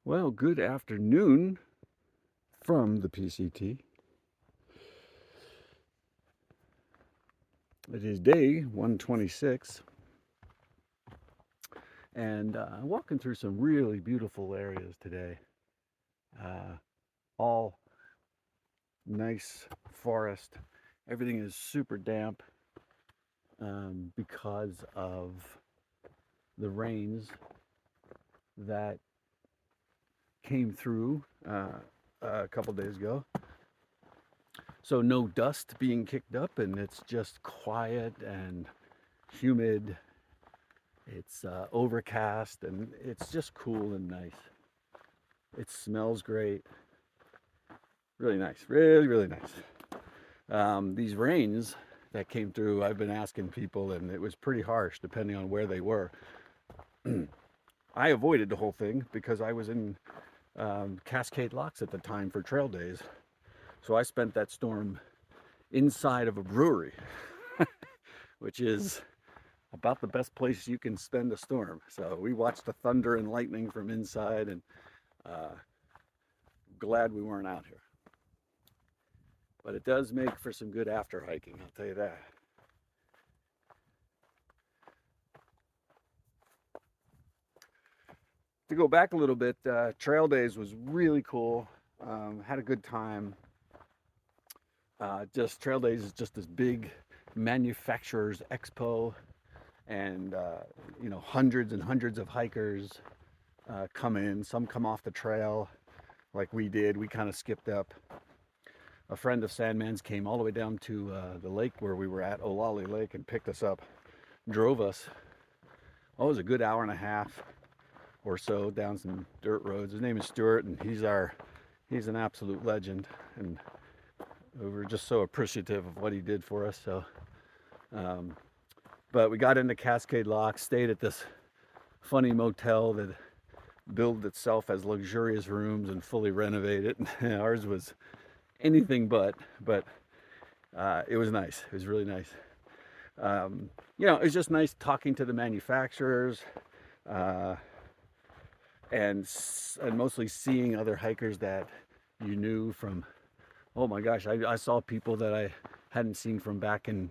Well, good afternoon from the PCT. It is day 126, and I'm walking through some really beautiful areas today. All nice forest. Everything is super damp because of the rains that came through a couple days ago. So no dust being kicked up, and it's just quiet and humid. It's overcast, and it's just cool and nice. It smells great. Really nice. Really, really nice. These rains that came through, I've been asking people, and it was pretty harsh depending on where they were. I avoided the whole thing because I was in Cascade Locks at the time for trail days. So I spent that storm inside of a brewery, which is about the best place you can spend a storm. So we watched the thunder and lightning from inside, and glad we weren't out here. But it does make for some good after hiking, I'll tell you that. To go back a little bit, trail days was really cool. Had a good time. Just trail days is just this big manufacturers expo, and hundreds and hundreds of hikers come in. Some come off the trail like we did. We kind of skipped up. A friend of Sandman's came all the way down to the lake where we were at, Olali Lake, and picked us up, drove us. Oh, it was a good hour and a half or so down some dirt roads. His name is Stuart, and he's an absolute legend, and we were just so appreciative of what he did for us. So, but we got into Cascade Locks, stayed at this funny motel that billed itself as luxurious rooms and fully renovated. Ours was anything but it was nice. It was really nice. It was just nice talking to the manufacturers, and mostly seeing other hikers that you knew from. Oh my gosh, I saw people that I hadn't seen from back in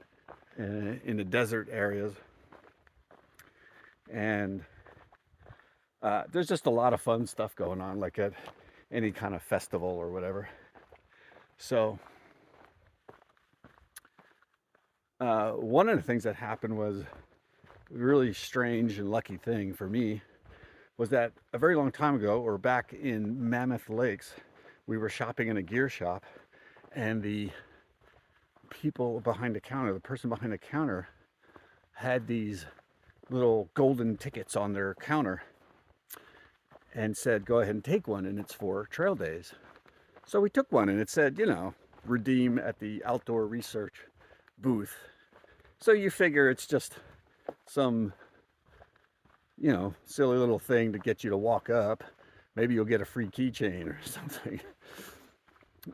the desert areas, and there's just a lot of fun stuff going on, like at any kind of festival or whatever. So one of the things that happened was a really strange and lucky thing for me, was that a very long time ago, or back in Mammoth Lakes, we were shopping in a gear shop, and the person behind the counter had these little golden tickets on their counter and said, go ahead and take one, and it's for trail days. So we took one, and it said, redeem at the outdoor research booth. So you figure it's just some, silly little thing to get you to walk up. Maybe you'll get a free keychain or something.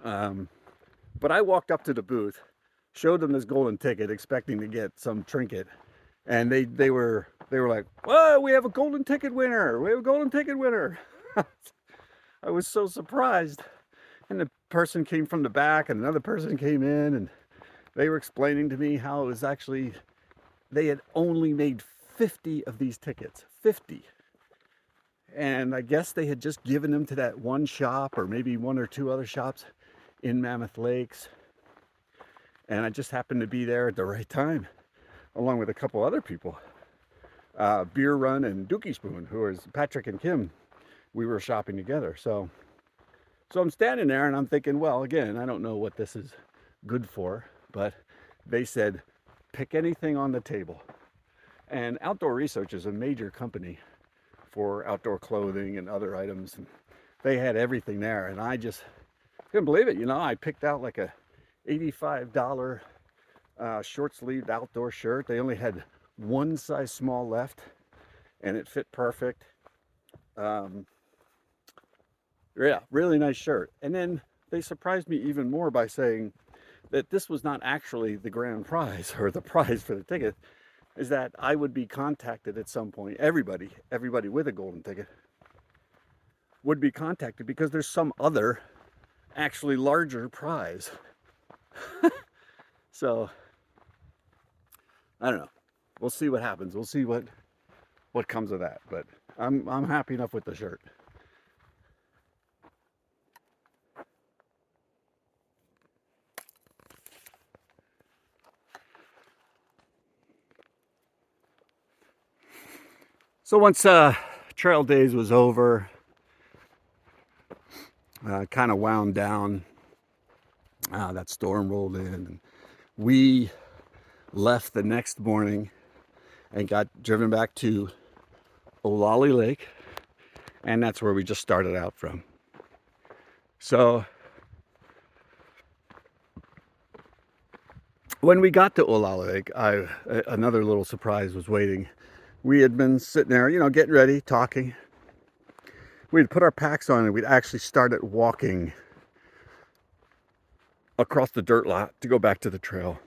But I walked up to the booth, showed them this golden ticket, expecting to get some trinket, and they were like, "Whoa, we have a golden ticket winner! We have a golden ticket winner!" I was so surprised. And the person came from the back, and another person came in, and they were explaining to me how it was actually, they had only made 50 of these tickets. 50. And I guess they had just given them to that one shop, or maybe one or two other shops in Mammoth Lakes. And I just happened to be there at the right time, along with a couple other people. Beer Run and Dookie Spoon, who was Patrick and Kim. We were shopping together. So I'm standing there, and I'm thinking, well, again, I don't know what this is good for, but they said, pick anything on the table. And Outdoor Research is a major company for outdoor clothing and other items. And they had everything there, and I just couldn't believe it. I picked out like a $85 short-sleeved outdoor shirt. They only had one size small left, and it fit perfect. Yeah, really nice shirt. And then they surprised me even more by saying that this was not actually the grand prize, or the prize for the ticket, is that I would be contacted at some point, everybody with a golden ticket, would be contacted because there's some other actually larger prize. So I don't know. We'll see what happens. We'll see what comes of that. But I'm happy enough with the shirt. So once trail days was over, kind of wound down, that storm rolled in, and we left the next morning and got driven back to Olali Lake, and that's where we just started out from. So when we got to Olali Lake, another little surprise was waiting. We had been sitting there, you know, getting ready, talking. We'd put our packs on and we'd actually started walking across the dirt lot to go back to the trail.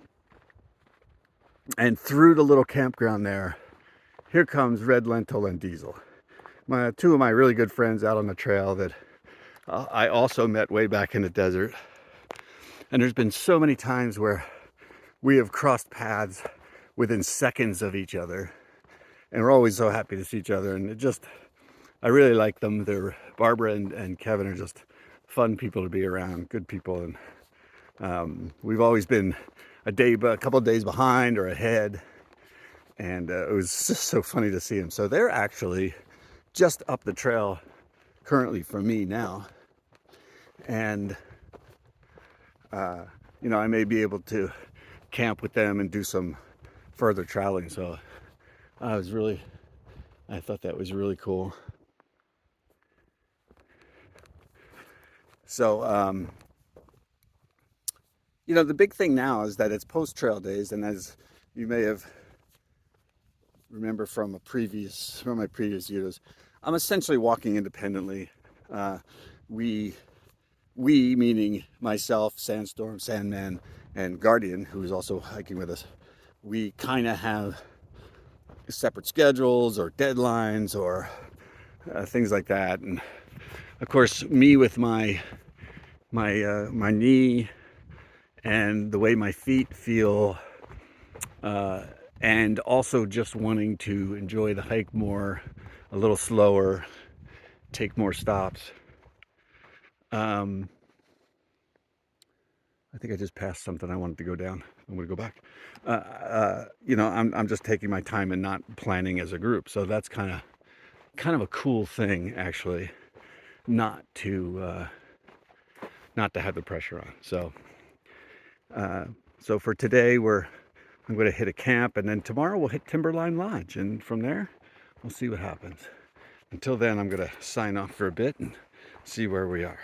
And through the little campground there, here comes Red Lentil and Diesel. Two of my really good friends out on the trail that I also met way back in the desert. And there's been so many times where we have crossed paths within seconds of each other. And we're always so happy to see each other. And I really like them. Barbara and Kevin are just fun people to be around, good people. And we've always been a couple of days behind or ahead. And it was just so funny to see them. So they're actually just up the trail currently from me now. And, you know, I may be able to camp with them and do some further traveling. So I thought that was really cool. So, you know, the big thing now is that it's post-trail days, and as you may have remember from my previous videos, I'm essentially walking independently. We meaning myself, Sandstorm, Sandman, and Guardian, who is also hiking with us, we kind of have separate schedules or deadlines or things like that. And of course, me with my knee and the way my feet feel, and also just wanting to enjoy the hike more, a little slower, take more stops. I think I just passed something I wanted to go down. I'm going to go back. You know, I'm just taking my time and not planning as a group. So that's kind of a cool thing, actually, not to have the pressure on. So for today, I'm going to hit a camp, and then tomorrow we'll hit Timberline Lodge, and from there we'll see what happens. Until then, I'm going to sign off for a bit and see where we are.